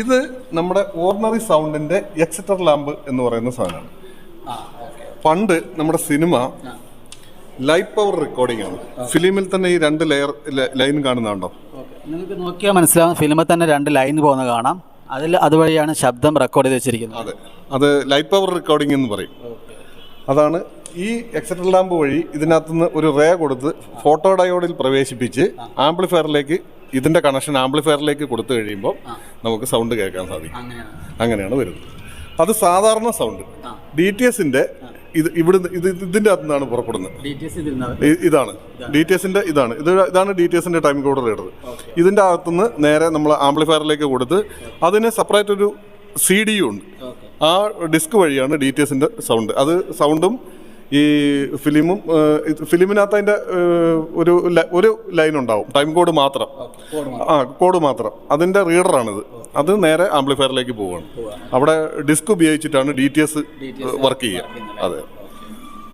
ഇത് നമ്മുടെ ordinary സൗണ്ടിന്റെ എക്സിറ്റർ lamp എന്ന് പറയുന്ന സാധനമാണ്. പണ്ട് നമ്മുടെ സിനിമ ലൈറ്റ് പവർ റെക്കോർഡിംഗ് ആണ്. ഫിലിമിൽ തന്നെ ഈ 2 ലൈൻ കാണുന്നുണ്ടോ? നിങ്ങൾക്ക് നോക്കിയാൽ മനസ്സിലാവും, ഫിലിമിൽ തന്നെ 2 ലൈൻ പോകുന്ന കാണാം. അതുവഴിയാണ് ശബ്ദം റെക്കോർഡ് ചെയ്ത് വെച്ചിരിക്കുന്നത്. അതെ, അത് ലൈറ്റ് പവർ റെക്കോർഡിംഗ് എന്ന് പറയും. അതാണ് ഈ എക്സിറ്റർ ലാമ്പ് വഴി ഇതിനകത്തുനിന്ന് ഒരു റേ കൊടുത്ത് ഫോട്ടോ ഡയോഡിൽ പ്രവേശിപ്പിച്ച് ആംപ്ലിഫയറിലേക്ക് ഇതിന്റെ കണക്ഷൻ ആംപ്ലിഫയറിലേക്ക് കൊടുത്തു കഴിയുമ്പോൾ നമുക്ക് സൗണ്ട് കേൾക്കാൻ സാധിക്കും. അങ്ങനെയാണ് വരുന്നത്. അത് സാധാരണ സൗണ്ട്. DTSന്റെ ഇതിന്റെ അകത്തു നിന്നാണ് പുറപ്പെടുന്നത്. ഇതാണ് DTSന്റെ ഇതാണ് DTSന്റെ ടൈം കോഡർ റീഡർ. ഇതിന്റെ അകത്തുനിന്ന് നേരെ നമ്മൾ ആംപ്ലിഫയറിലേക്ക് കൊടുത്ത് അതിന് സെപ്പറേറ്റ് ഒരു CDU ഉണ്ട്. ആ ഡിസ്ക് വഴിയാണ് DTSന്റെ സൗണ്ട്. അത് സൗണ്ടും ഈ ഫിലിമിനകത്ത് അതിൻ്റെ ഒരു ലൈൻ ഉണ്ടാവും, ടൈം കോഡ് മാത്രം. കോഡ് മാത്രം. അതിൻ്റെ റീഡറാണിത്. അത് നേരെ ആംപ്ലിഫയറിലേക്ക് പോവുകയാണ്. അവിടെ ഡിസ്ക് ഉപയോഗിച്ചിട്ടാണ് DTS വർക്ക് ചെയ്യുക. അതെ.